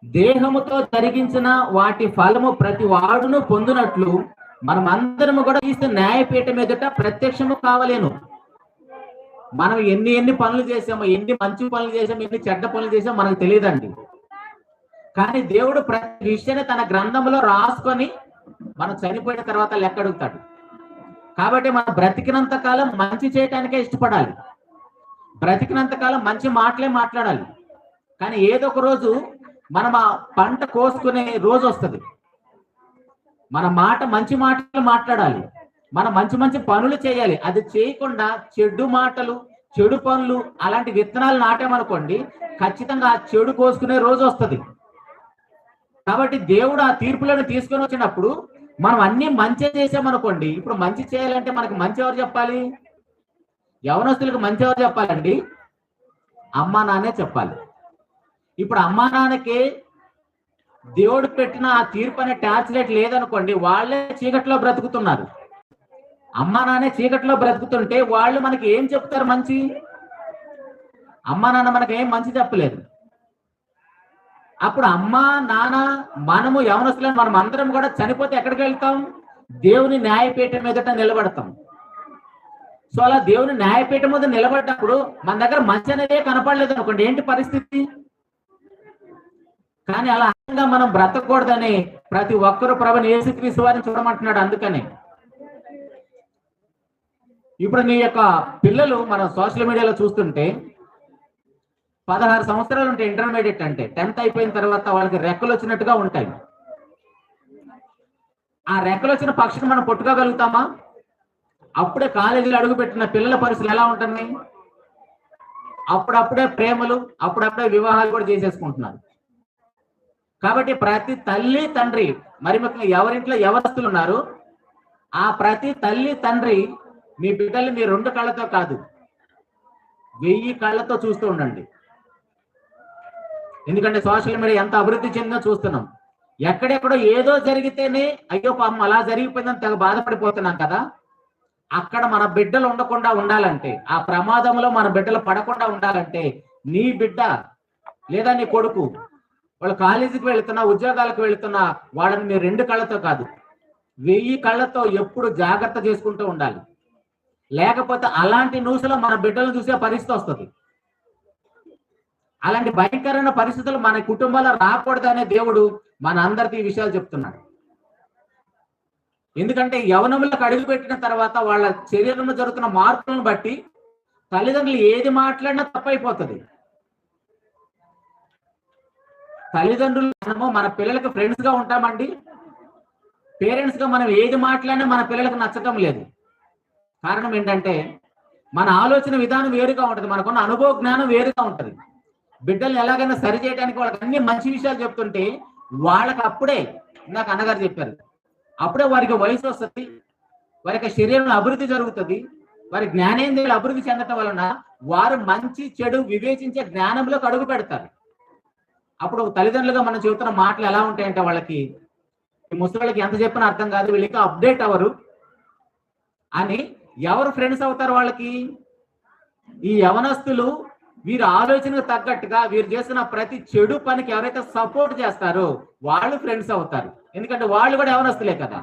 దేహముతో జరిగించిన వాటి ఫలము ప్రతి వాడును పొందినట్లు మనం అందరము కూడా తీసిన న్యాయపీఠం ఎదుట ప్రత్యక్షము కావలేను. మనం ఎన్ని పనులు చేసామో, ఎన్ని మంచి పనులు చేసామో, ఎన్ని చెడ్డ పనులు చేసామో మనకు తెలియదండి. కానీ దేవుడు ప్రతి విషయాన్ని తన గ్రంథంలో రాసుకొని మనం చనిపోయిన తర్వాత లెక్క అడుగుతాడు. కాబట్టి మనం బ్రతికినంత కాలం మంచి చేయటానికే ఇష్టపడాలి, బ్రతికినంత కాలం మంచి మాటలే మాట్లాడాలి. కానీ ఏదో ఒక రోజు మనం ఆ పంట కోసుకునే రోజు వస్తుంది. మన మాట మంచి మాటలు మాట్లాడాలి, మనం మంచి పనులు చేయాలి. అది చేయకుండా చెడు మాటలు, చెడు పనులు, అలాంటి విత్తనాలు నాటామనుకోండి, ఖచ్చితంగా ఆ చెడు కోసుకునే రోజు వస్తుంది. కాబట్టి దేవుడు ఆ తీర్పులను తీసుకొని వచ్చినప్పుడు మనం అన్ని మంచి చేసామనుకోండి, ఇప్పుడు మంచి చేయాలంటే మనకు మంచి ఎవరు చెప్పాలి? యవనస్తులకు మంచి ఎవరు చెప్పాలండి? అమ్మా నాన్నే చెప్పాలి. ఇప్పుడు అమ్మా నాన్నకి దేవుడు పెట్టిన ఆ తీర్పు అనే టార్చ్ లైట్ లేదనుకోండి, వాళ్ళే చీకట్లో బ్రతుకుతున్నారు. అమ్మా నాన్నే చీకట్లో బ్రతుకుతుంటే వాళ్ళు మనకి ఏం చెప్తారు? మంచి. అమ్మా నాన్న మనకి ఏం మంచి చెప్పలేదు. అప్పుడు అమ్మా నాన్న, మనము యవనస్తులను మనం అందరం కూడా చనిపోతే ఎక్కడికి వెళ్తాం? దేవుని న్యాయపీఠం మీదట నిలబడతాం. సో అలా దేవుని న్యాయపీఠం మీద నిలబడ్డప్పుడు మన దగ్గర మంచి అనేదే కనపడలేదు అనుకోండి, ఏంటి పరిస్థితి? కానీ అలా మనం బ్రతకూడదని ప్రతి ఒక్కరూ ప్రభుని యేసుక్రీస్తు వారిని చూడమంటున్నాడు. అందుకని ఇప్పుడు నీ యొక్క పిల్లలు మనం సోషల్ మీడియాలో చూస్తుంటే 16 సంవత్సరాలు ఉంటాయి ఇంటర్మీడియట్ అంటే. 10th అయిపోయిన తర్వాత వాళ్ళకి రెక్కలు వచ్చినట్టుగా ఉంటాయి. ఆ రెక్కలు వచ్చిన పక్షిని మనం పట్టుకోగలుగుతామా? అప్పుడే కాలేజీలో అడుగుపెట్టిన పిల్లల పరిస్థితులు ఎలా ఉంటుంది? అప్పుడప్పుడే ప్రేమలు, అప్పుడప్పుడే వివాహాలు కూడా చేసేసుకుంటున్నారు. కాబట్టి ప్రతి తల్లి తండ్రి, మరి ముఖ్యంగా ఎవరింట్లో యవనస్తులు ఉన్నారు, ఆ ప్రతి తల్లి తండ్రి మీ బిడ్డల్ని మీ 2 కళ్ళతో కాదు 1000 కళ్ళతో చూస్తూ ఉండండి. ఎందుకంటే సోషల్ మీడియా ఎంత అభివృద్ధి చెందిందో చూస్తున్నాం. ఎక్కడెక్కడో ఏదో జరిగితేనే అయ్యో పాపం అలా జరిగిపోయిందని తెగ బాధపడిపోతున్నాం కదా. అక్కడ మన బిడ్డలు ఉండకుండా ఉండాలంటే, ఆ ప్రమాదంలో మన బిడ్డలు పడకుండా ఉండాలంటే, నీ బిడ్డ లేదా నీ కొడుకు వాళ్ళు కాలేజీకి వెళుతున్నా, ఉద్యోగాలకు వెళుతున్నా, వాళ్ళని మీరు 2 కళ్ళతో కాదు 1000 కళ్ళతో ఎప్పుడు జాగ్రత్త చేసుకుంటూ ఉండాలి. లేకపోతే అలాంటి న్యూస్లో మన బిడ్డలను చూసే పరిస్థితి వస్తుంది. అలాంటి భయంకరమైన పరిస్థితులు మన కుటుంబాల్లో రాకూడదనే దేవుడు మన అందరికీ ఈ విషయాలు చెప్తున్నాడు. ఎందుకంటే యవనములకు అడుగు పెట్టిన తర్వాత వాళ్ళ శరీరంలో జరుగుతున్న మార్పులను బట్టి తల్లిదండ్రులు ఏది మాట్లాడినా తప్పైపోతుంది. తల్లిదండ్రులు మనము మన పిల్లలకు ఫ్రెండ్స్ గా ఉంటామండి. పేరెంట్స్ గా మనం ఏది మాట్లాడినా మన పిల్లలకు నచ్చటం లేదు. కారణం ఏంటంటే మన ఆలోచన విధానం వేరుగా ఉంటుంది, మనకున్న అనుభవ జ్ఞానం వేరుగా ఉంటుంది. బిడ్డల్ని ఎలాగైనా సరి చేయడానికి వాళ్ళకి అన్ని మంచి విషయాలు చెప్తుంటే వాళ్ళకి అప్పుడే, ఇందాక అన్నగారు చెప్పారు, అప్పుడే వారికి వయసు వస్తుంది, వారికి శరీరంలో అభివృద్ధి జరుగుతుంది, వారి జ్ఞానేంద్రియాలు అభివృద్ధి చెందటం వలన వారు మంచి చెడు వివేచించే జ్ఞానంలోకి అడుగు పెడతారు. అప్పుడు తల్లిదండ్రులుగా మనం చెబుతున్న మాటలు ఎలా ఉంటాయంటే వాళ్ళకి, ముసలికి ఎంత చెప్పినా అర్థం కాదు, వీళ్ళకి అప్డేట్ అవ్వరు అని. ఎవరు ఫ్రెండ్స్ అవుతారు వాళ్ళకి? ఈ యవనస్తులు వీరి ఆలోచనకు తగ్గట్టుగా వీరు చేసిన ప్రతి చెడు పనికి ఎవరైతే సపోర్ట్ చేస్తారో వాళ్ళు ఫ్రెండ్స్ అవుతారు. ఎందుకంటే వాళ్ళు కూడా యవనస్తులే కదా.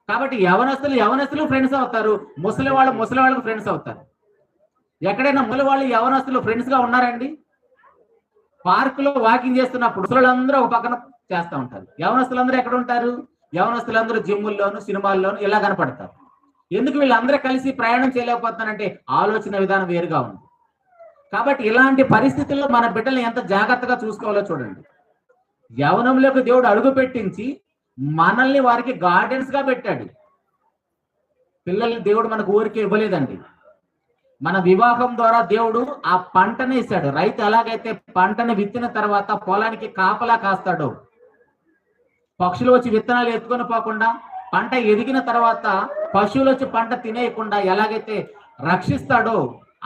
కాబట్టి యవనస్తులు ఫ్రెండ్స్ అవుతారు, ముసలి వాళ్ళకు ఫ్రెండ్స్ అవుతారు. ఎక్కడైనా ముసలి వాళ్ళు యవనస్తులు ఫ్రెండ్స్ గా ఉన్నారండి? పార్కులో వాకింగ్ చేస్తున్నప్పుడు ముసలందరూ ఒక పక్కన చేస్తూ ఉంటారు, యవనస్తులందరూ ఎక్కడ ఉంటారు? యవనస్తులందరూ జిమ్ముల్లోను సినిమాల్లోను ఇలా కనపడతారు. ఎందుకు? వీళ్ళందరూ కలిసి ప్రయాణం చేయలేకపోతున్నారంటే ఆలోచన విధానం వేరుగా ఉంది. కాబట్టి ఇలాంటి పరిస్థితుల్లో మన బిడ్డల్ని ఎంత జాగ్రత్తగా చూసుకోవాలో చూడండి. యవనంలోకి దేవుడు అడుగు పెట్టించి మనల్ని వారికి గార్డెన్స్ గా పెట్టాడు. పిల్లల్ని దేవుడు మనకు ఊరికే ఇవ్వలేదండి. మన వివాహం ద్వారా దేవుడు ఆ పంటని ఇస్తాడు. రైతు ఎలాగైతే పంటను విత్తిన తర్వాత పొలానికి కాపలా కాస్తాడో, పక్షులు వచ్చి విత్తనాలు ఎత్తుకొని పోకుండా, పంట ఎదిగిన తర్వాత పశువులు వచ్చి పంట తినేయకుండా ఎలాగైతే రక్షిస్తాడో,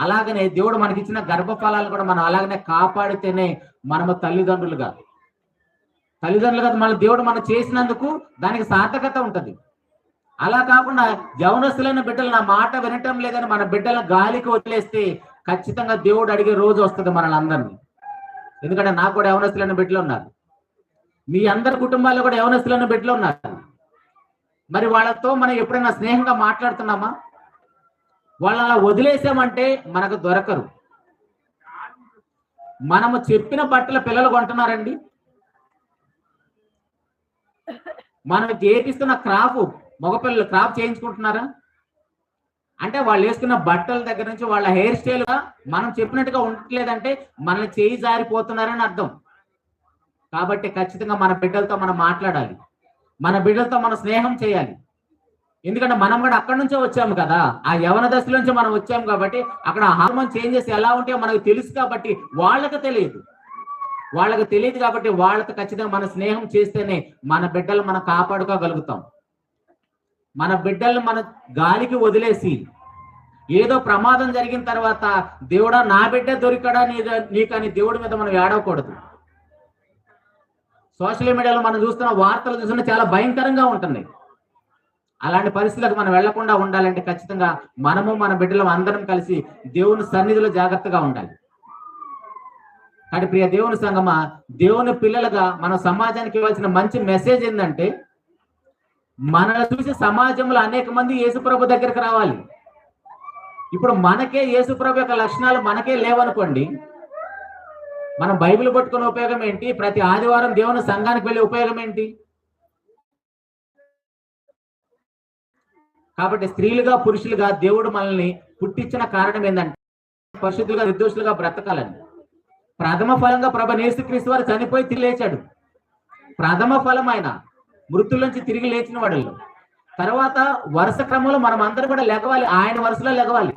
అలాగనే దేవుడు మనకిచ్చిన గర్భఫలాలు కూడా మనం అలాగనే కాపాడితేనే మనము తల్లిదండ్రులుగా మన దేవుడు మనం చేసినందుకు దానికి సార్థకత ఉంటుంది. అలా కాకుండా యవనస్తులైన బిడ్డలు నా మాట వినటం లేదని మన బిడ్డలను గాలికి వదిలేస్తే ఖచ్చితంగా దేవుడు అడిగే రోజు వస్తుంది మనల్ని అందరినీ. ఎందుకంటే నాకు కూడా యవనస్తులైన బిడ్డలు ఉన్నారు, మీ అందరి కుటుంబాల్లో కూడా యవనస్తులైన బిడ్డలు ఉన్నారు. మరి వాళ్ళతో మనం ఎప్పుడైనా స్నేహంగా మాట్లాడుతున్నామా? వాళ్ళని అలా వదిలేసామంటే మనకు దొరకరు. మనము చెప్పిన బట్టల పిల్లలు కొంటున్నారండి. మనం చేపిస్తున్న క్రాఫ్, మగపిల్లలు క్రాఫ్ చేయించుకుంటున్నారా? అంటే వాళ్ళు వేసుకున్న బట్టల దగ్గర నుంచి వాళ్ళ హెయిర్ స్టైల్ మనం చెప్పినట్టుగా ఉండట్లేదంటే మనల్ని చేయి జారిపోతున్నారని అర్థం. కాబట్టి ఖచ్చితంగా మన బిడ్డలతో మనం మాట్లాడాలి, మన బిడ్డలతో మనం స్నేహం చేయాలి. ఎందుకంటే మనం కూడా అక్కడి నుంచే వచ్చాము కదా, ఆ యవన దశ నుంచి మనం వచ్చాము కాబట్టి అక్కడ హార్మోన్ చేంజెస్ ఎలా ఉంటాయో మనకు తెలుసు. కాబట్టి వాళ్ళకి తెలియదు కాబట్టి వాళ్ళతో ఖచ్చితంగా మన స్నేహం చేస్తేనే మన బిడ్డలు మనం కాపాడుకోగలుగుతాం. మన బిడ్డలను మన గాలికి వదిలేసి ఏదో ప్రమాదం జరిగిన తర్వాత దేవుడా నా బిడ్డ దొరికడా నీకని దేవుడి మీద మనం ఏడవకూడదు. సోషల్ మీడియాలో మనం చూస్తున్న వార్తలు చూస్తున్న చాలా భయంకరంగా ఉంటుంది. అలాంటి పరిస్థితులకు మనం వెళ్లకుండా ఉండాలంటే ఖచ్చితంగా మనము మన బిడ్డలు అందరం కలిసి దేవుని సన్నిధిలో జాగ్రత్తగా ఉండాలి. కానీ ప్రియ దేవుని సంగమా, దేవుని పిల్లలుగా మన సమాజానికి ఇవ్వాల్సిన మంచి మెసేజ్ ఏంటంటే, మనల్ని చూసి సమాజంలో అనేక మంది యేసుప్రభు దగ్గరికి రావాలి. ఇప్పుడు మనకే యేసుప్రభు యొక్క లక్షణాలు మనకే లేవనుకోండి, మనం బైబిల్ పట్టుకునే ఉపయోగం ఏంటి? ప్రతి ఆదివారం దేవుని సంఘానికి వెళ్ళే ఉపయోగం ఏంటి? కాబట్టి స్త్రీలుగా పురుషులుగా దేవుడు మనల్ని పుట్టించిన కారణం ఏంటంటే పరిశుద్ధులుగా నిర్దోషులుగా బ్రతకాలని. ప్రథమ ఫలంగా ప్రభు యేసుక్రీస్తు వారు చనిపోయి తిరిగి లేచాడు. ప్రథమ ఫలం ఆయన మృతుల నుంచి తిరిగి లేచిన వాడు. తర్వాత వరుస క్రమంలో మనం అందరం కూడా లెగవాలి, ఆయన వరుసలో లెగవాలి.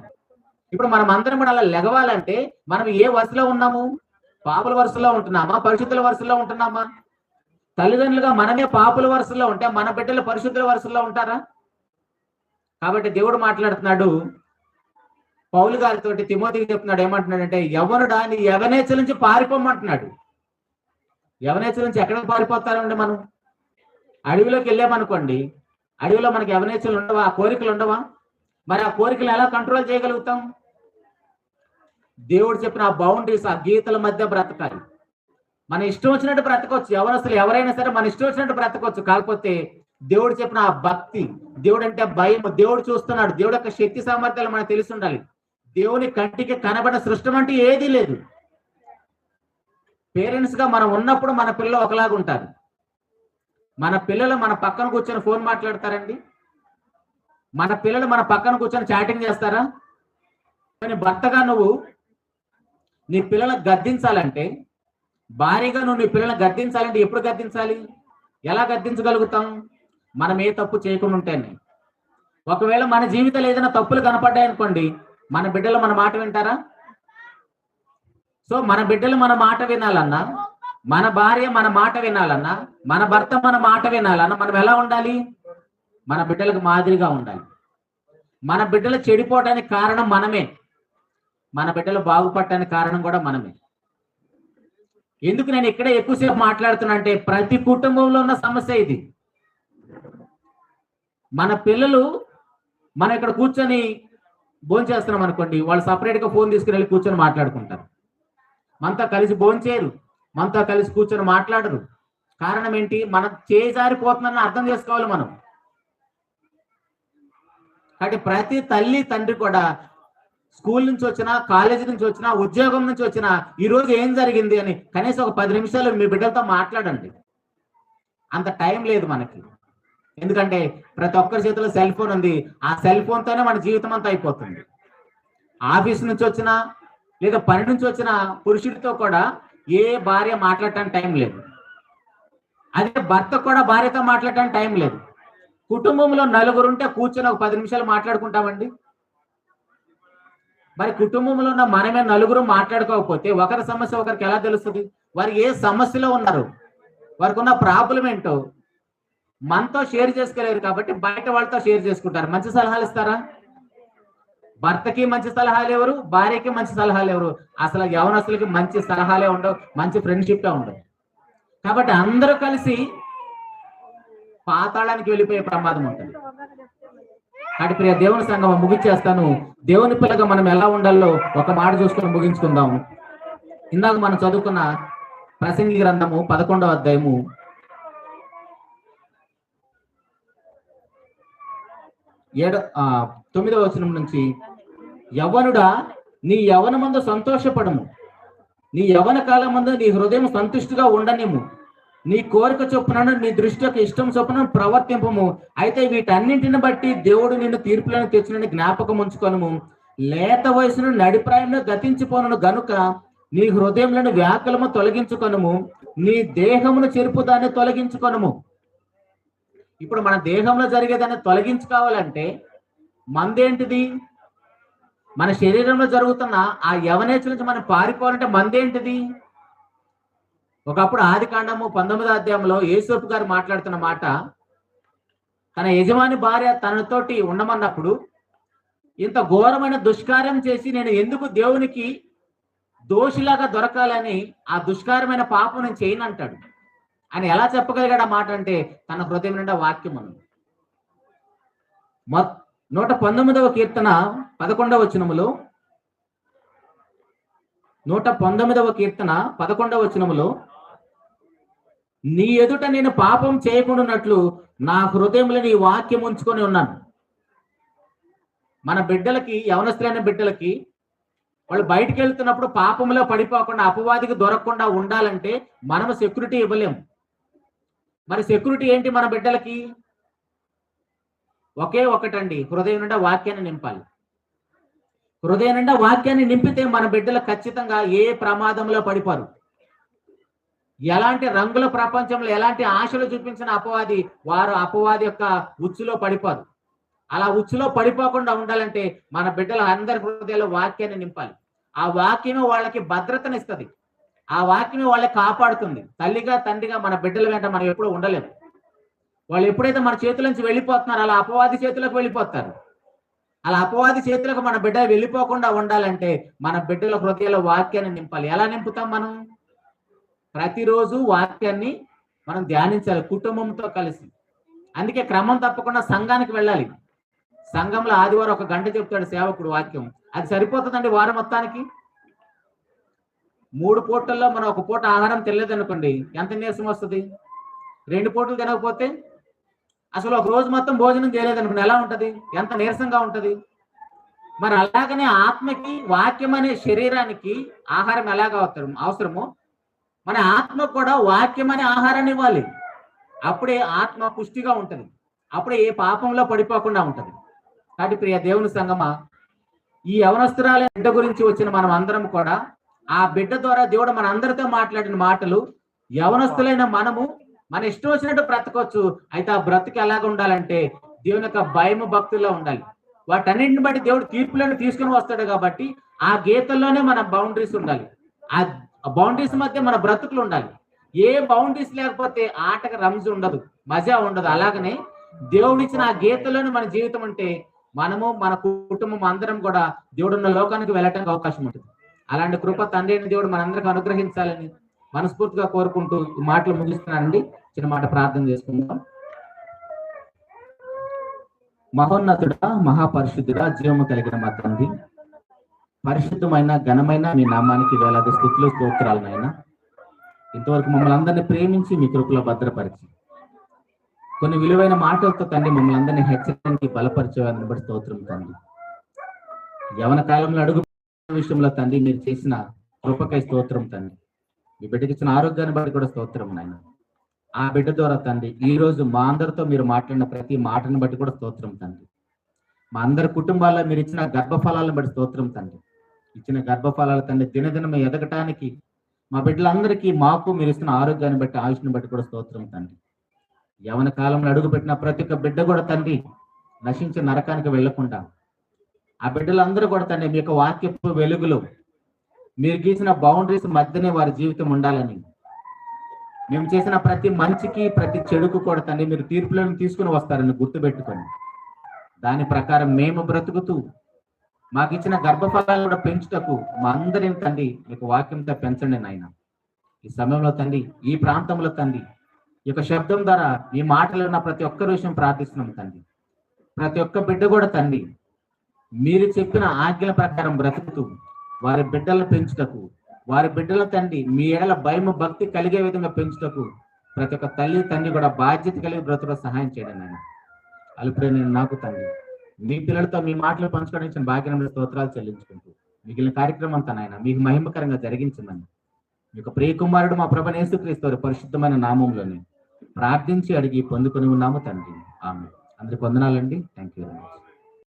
ఇప్పుడు మనం అందరం కూడా అలా లెగవాలంటే మనం ఏ వరుసలో ఉన్నాము? పాపుల వరుసలో ఉంటున్నామా? పరిశుద్ధుల వరుసలో ఉంటున్నామా? తల్లిదండ్రులుగా మనమే పాపుల వరుసలో ఉంటే మన బిడ్డలు పరిశుద్ధుల వరుసలో ఉంటారా? కాబట్టి దేవుడు మాట్లాడుతున్నాడు పౌలు గారితో, తిమోతికి చెప్తున్నాడు, ఏమంటున్నాడంటే, యవ్వనుడా నీ యవనేచ్ఛ నుంచి పారిపోమంటున్నాడు. యవనేచ్ఛ నుంచి ఎక్కడికి పారిపోతారండి? మనం అడవిలోకి వెళ్ళామనుకోండి, అడవిలో మనకి యవనేచ్ఛలు ఉండవా? ఆ కోరికలు ఉండవా? మరి ఆ కోరికలు ఎలా కంట్రోల్ చేయగలుగుతాం? దేవుడు చెప్పిన ఆ బౌండరీస్, ఆ గీతల మధ్య బ్రతకాలి. మన ఇష్టం వచ్చినట్టు బ్రతకొచ్చు, యవనస్తులు ఎవరైనా సరే మన ఇష్టం వచ్చినట్టు బ్రతకొచ్చు. కాకపోతే దేవుడు చెప్పిన ఆ భక్తి, దేవుడు అంటే భయం, దేవుడు చూస్తున్నాడు, దేవుడు యొక్క శక్తి సామర్థ్యాలు మనకు తెలిసి ఉండాలి. దేవుని కంటికి కనబడిన సృష్టి అంటూ ఏదీ లేదు. పేరెంట్స్ గా మనం ఉన్నప్పుడు మన పిల్లలు ఒకలాగా ఉంటారు. మన పిల్లలు మన పక్కన కూర్చొని ఫోన్ మాట్లాడతారండి? మన పిల్లలు మన పక్కన కూర్చొని చాటింగ్ చేస్తారా? కానీ భర్తగా నువ్వు నీ పిల్లలకు గద్దించాలంటే, భారీగా నువ్వు నీ పిల్లల్ని గద్దించాలంటే ఎప్పుడు గద్దించాలి? ఎలా గద్దించగలుగుతాం? మనం ఏ తప్పు చేయకుండా ఉంటేనే. ఒకవేళ మన జీవితంలో ఏదైనా తప్పులు కనపడ్డాయనుకోండి, మన బిడ్డలు మన మాట వింటారా? సో మన బిడ్డలు మన మాట వినాలన్నా, మన భార్య మన మాట వినాలన్నా, మన భర్త మన మాట వినాలన్నా మనం ఎలా ఉండాలి? మన బిడ్డలకు మాదిరిగా ఉండాలి. మన బిడ్డలు చెడిపోవడానికి కారణం మనమే, మన బిడ్డలు బాగుపడటానికి కారణం కూడా మనమే. ఎందుకు నేను ఇక్కడే ఎక్కువసేపు మాట్లాడుతున్నా అంటే, ప్రతి కుటుంబంలో ఉన్న సమస్య ఇది. మన పిల్లలు మనం ఇక్కడ కూర్చొని భోంచేస్తున్నాం అనుకోండి, వాళ్ళు సపరేట్గా ఫోన్ తీసుకుని వెళ్ళి కూర్చొని మాట్లాడుకుంటారు. మనతో కలిసి భోంచేయరు, మనతో కలిసి కూర్చొని మాట్లాడరు. కారణం ఏంటి? మనం చేజారిపోతుందని అర్థం చేసుకోవాలి మనం. కాబట్టి ప్రతి తల్లి తండ్రి కూడా స్కూల్ నుంచి వచ్చినా, కాలేజీ నుంచి వచ్చినా, ఉద్యోగం నుంచి వచ్చినా ఈరోజు ఏం జరిగింది అని కనీసం ఒక 10 నిమిషాలు మీ బిడ్డలతో మాట్లాడండి. అంత టైం లేదు మనకి. ఎందుకంటే ప్రతి ఒక్కరి చేతిలో సెల్ ఫోన్ ఉంది. ఆ సెల్ ఫోన్తోనే మన జీవితం అంతా అయిపోతుంది. ఆఫీస్ నుంచి వచ్చినా లేదా పని నుంచి వచ్చిన పురుషుడితో కూడా ఏ భార్య మాట్లాడటానికి టైం లేదు. అదే భర్త కూడా భార్యతో మాట్లాడటానికి టైం లేదు. కుటుంబంలో నలుగురు ఉంటే కూర్చొని ఒక 10 నిమిషాలు మాట్లాడుకుంటామండి. మరి కుటుంబంలో ఉన్న మనమే నలుగురు మాట్లాడుకోకపోతే ఒకరి సమస్య ఒకరికి ఎలా తెలుస్తుంది? వారు ఏ సమస్యలో ఉన్నారు, వారికి ఉన్న ప్రాబ్లం ఏంటో మనతో షేర్ చేసుకోలేరు. కాబట్టి బయట వాళ్ళతో షేర్ చేసుకుంటారు. మంచి సలహాలు ఇస్తారా? భర్తకి మంచి సలహాలు ఎవరు, భార్యకి మంచి సలహాలు ఎవరు? అసలు యవనస్తులకి మంచి సలహాలే ఉండవు, మంచి ఫ్రెండ్షిప్ ఉండవు. కాబట్టి అందరూ కలిసి పాతాళానికి వెళ్ళిపోయే ప్రమాదం ఉంటుంది. కాబట్టి ప్రియ దేవుని సంఘం ముగించేస్తాను. దేవుని పిల్లగా మనం ఎలా ఉండాలో ఒక మాట చూసుకొని ముగించుకుందాం. ఇందాక మనం చదువుకున్న ప్రసంగి గ్రంథము 11వ అధ్యాయము 9వ వచనం నుంచి, యవ్వనుడా నీ యవ్వనమందు సంతోషపడము, నీ యవ్వన కాలం మందు నీ హృదయం సంతుష్టిగా ఉండనిము, నీ కోరిక చొప్పున నీ దృష్టికి ఇష్టం చొప్పున ప్రవర్తింపము. అయితే వీటన్నింటిని బట్టి దేవుడు నిన్ను తీర్పులను తెచ్చునని జ్ఞాపకం ఉంచుకొనుము. లేత వయసును నడిప్రాయంలో గతించిపోను గనుక నీ హృదయంలోని వ్యాకులము తొలగించుకొనుము, నీ దేహమును చెరుపు దాన్ని తొలగించుకొనుము. ఇప్పుడు మన దేహంలో జరిగేదాన్ని తొలగించుకోవాలంటే మందేంటిది? మన శరీరంలో జరుగుతున్న ఆ యవనేచ్ఛ నుంచి మనం పారిపోవాలంటే మందేంటిది? ఒకప్పుడు ఆదికాండము 19వ అధ్యాయంలో యేసోపు గారు మాట్లాడుతున్న మాట, తన యజమాని భార్య తనతోటి ఉండమన్నప్పుడు ఇంత ఘోరమైన దుష్కార్యం చేసి నేను ఎందుకు దేవునికి దోషిలాగా దొరకాలని ఆ దుష్కారమైన పాపం నేను చేయను అంటాడు. ఆయన ఎలా చెప్పగలిగాడు ఆ మాట అంటే, తన హృదయం నిండా వాక్యం ఉంది. 119వ కీర్తన 11వ వచనములో, 119వ కీర్తన 11వ వచనములో, నీ ఎదుట నేను పాపం చేయకుండానట్లు నా హృదయంలో నీ వాక్యం ఉంచుకొని ఉన్నాను. మన బిడ్డలకి, యవనస్తులైన బిడ్డలకి, వాళ్ళు బయటికి వెళ్తున్నప్పుడు పాపంలో పడిపోకుండా, అపవాదికి దొరకకుండా ఉండాలంటే మనము సెక్యూరిటీ ఇవ్వలేము. మరి సెక్యూరిటీ ఏంటి మన బిడ్డలకి? ఒకే ఒకటండి, హృదయం నిండా వాక్యాన్ని నింపాలి. హృదయం నిండా వాక్యాన్ని నింపితే మన బిడ్డలు ఖచ్చితంగా ఏ ప్రమాదంలో పడిపోరు. ఎలాంటి రంగుల ప్రపంచంలో ఎలాంటి ఆశలు చూపించిన వారు అపవాది యొక్క ఉచ్చులో పడిపోరు. అలా ఉచ్చులో పడిపోకుండా ఉండాలంటే మన బిడ్డల అందరి హృదయాల్లో వాక్యాన్ని నింపాలి. ఆ వాక్యమే వాళ్ళకి భద్రతనిస్తుంది, ఆ వాక్యమే వాళ్ళకి కాపాడుతుంది. తల్లిగా తండ్రిగా మన బిడ్డల వెంట మనం ఎప్పుడూ ఉండలేము. వాళ్ళు ఎప్పుడైతే మన చేతుల నుంచి వెళ్ళిపోతున్నారో అలా అపవాది చేతులకు వెళ్ళిపోతారు. అలా అపవాది చేతులకు మన బిడ్డలు వెళ్ళిపోకుండా ఉండాలంటే మన బిడ్డల హృదయాల్లో వాక్యాన్ని నింపాలి. ఎలా నింపుతాం మనం? ప్రతిరోజు వాక్యాన్ని మనం ధ్యానించాలి కుటుంబంతో కలిసి. అందుకే క్రమం తప్పకుండా సంఘానికి వెళ్ళాలి. సంఘంలో ఆదివారం 1 గంట చెప్తాడు సేవకుడు వాక్యం. అది సరిపోతుందండి వారం మొత్తానికి? 3 పూటల్లో మనం 1 పూట ఆహారం తినలేదనుకోండి, ఎంత నీరసం వస్తుంది? 2 పూటలు తినకపోతే, అసలు 1 రోజు మొత్తం భోజనం చేయలేదనుకోండి, ఎలా ఉంటది? ఎంత నీరసంగా ఉంటది? మరి అలాగనే ఆత్మకి వాక్యం అనే శరీరానికి ఆహారం ఎలాగ అవసరమో మన ఆత్మ కూడా వాక్యం అనే ఆహారాన్ని ఇవ్వాలి. అప్పుడే ఆత్మ పుష్టిగా ఉంటుంది, అప్పుడే ఏ పాపంలో పడిపోకుండా ఉంటుంది. కాబట్టి ప్రియ దేవుని సంగమా, ఈ యవనస్తురాల బిడ్డ గురించి వచ్చిన మనం అందరం కూడా ఆ బిడ్డ ద్వారా దేవుడు మన అందరితో మాట్లాడిన మాటలు యవనస్తులైన మనము మన ఇష్టం వచ్చినట్టు బ్రతకొచ్చు. అయితే ఆ బ్రతుకు ఎలాగ ఉండాలంటే దేవుని యొక్క భయము భక్తుల్లో ఉండాలి. వాటన్నింటిని బట్టి దేవుడు తీర్పులను తీసుకుని వస్తాడు కాబట్టి ఆ గీతల్లోనే మన బౌండరీస్ ఉండాలి. ఆ బౌండరీస్ మధ్య మన బ్రతుకులు ఉండాలి. ఏ బౌండరీస్ లేకపోతే ఆటకు రంజు ఉండదు, మజా ఉండదు. అలాగనే దేవుడిచ్చిన ఆ గీతలోనే మన జీవితం ఉంటే మనము మన కుటుంబం అందరం కూడా దేవుడున్న లోకానికి వెళ్ళటానికి అవకాశం ఉంటుంది. అలాంటి కృప తండ్రి అయిన దేవుడు మనందరికి అనుగ్రహించాలని మనస్ఫూర్తిగా కోరుకుంటూ ఈ మాటలు ముగిస్తున్నానండి. చిన్న మాట ప్రార్థన చేసుకుందాం. మహోన్నతుడా, మహాపరిశుద్ధుడా, జీవము కలిగిన మా తండ్రి, పరిశుద్ధమైన ఘనమైన మీ నామానికి వేలాది స్తుతులు స్తోత్రాలు నాయన. ఇంతవరకు మమ్మల్ని అందరినీ ప్రేమించి మీ కృపలో భద్రపరిచి కొన్ని విలువైన మాటలతో తండ్రి మమ్మల్ని అందరినీ హెచ్చరించి బలపరిచేవారిని బట్టి స్తోత్రం తండ్రి. యవన కాలంలో అడుగు విషయంలో తండ్రి మీరు చేసిన కృపకై స్తోత్రం తండ్రి. మీ బిడ్డకి ఇచ్చిన ఆరోగ్యాన్ని బట్టి కూడా స్తోత్రం నాయన. ఆ బిడ్డ ద్వారా తండ్రి ఈ రోజు మా అందరితో మీరు మాట్లాడిన ప్రతి మాటను బట్టి కూడా స్తోత్రం తండ్రి. మా అందరి కుటుంబాల్లో మీరు ఇచ్చిన గర్భఫలాలను బట్టి స్తోత్రం తండ్రి. ఇచ్చిన గర్భఫలాలు తండ్రి దినదినం ఎదగటానికి మా బిడ్డలందరికీ మాకు మీరు ఇస్తున్న ఆరోగ్యాన్ని బట్టి ఆయుష్ని బట్టి కూడా స్తోత్రం తండ్రి. యవన కాలంలో అడుగుపెట్టిన ప్రతి ఒక్క బిడ్డ కూడా తండ్రి నశించే నరకానికి వెళ్లకుండా ఆ బిడ్డలందరూ కూడా తండ్రి మీ యొక్క వాక్యపు వెలుగులో మీరు గీసిన బౌండరీస్ మధ్యనే వారి జీవితం ఉండాలని, మేము చేసిన ప్రతి మంచికి ప్రతి చెడుకు కూడా తండ్రి మీరు తీర్పులను తీసుకుని వస్తారని గుర్తుపెట్టుకొని దాని ప్రకారం మేము బ్రతుకుతూ మాకు ఇచ్చిన గర్భఫలాలు కూడా పెంచుటకు మా అందరిని తండ్రి మీకు వాక్యంతో పెంచండి నాయన. ఈ సమయంలో తండ్రి ఈ ప్రాంతంలో తండ్రి ఈ యొక్క శబ్దం ద్వారా ఈ మాటలు ఉన్న ప్రతి ఒక్కరి విషయం ప్రార్థిస్తున్నాం తండ్రి. ప్రతి ఒక్క బిడ్డ కూడా తండ్రి మీరు చెప్పిన ఆజ్ఞల ప్రకారం బ్రతుకుతూ వారి బిడ్డలను పెంచుటకు, వారి బిడ్డల తండ్రి మీ ఏడల భయము భక్తి కలిగే విధంగా పెంచుటకు ప్రతి ఒక్క తల్లి తండ్రి కూడా బాధ్యత కలిగి బ్రతుకు సహాయం చేయడం నాయన. అలుపుడే నేను నాకు తండ్రి మీ పిల్లలతో మీ మాటలు పంచుకోవడానికి భాగ్యం స్తోత్రాలు చెల్లించుకుంటూ మిగిలిన కార్యక్రమం అంతా నాయన మీకు మహిమకరంగా జరిగించమని మీ యొక్క ప్రియ కుమారుడు మా ప్రభువైన యేసుక్రీస్తు పరిశుద్ధమైన నామంలోనే ప్రార్థించి అడిగి పొందుకొని ఉన్నాము తండ్రి. ఆమేన్. అందరికి వందనాలండి. Thank you very much.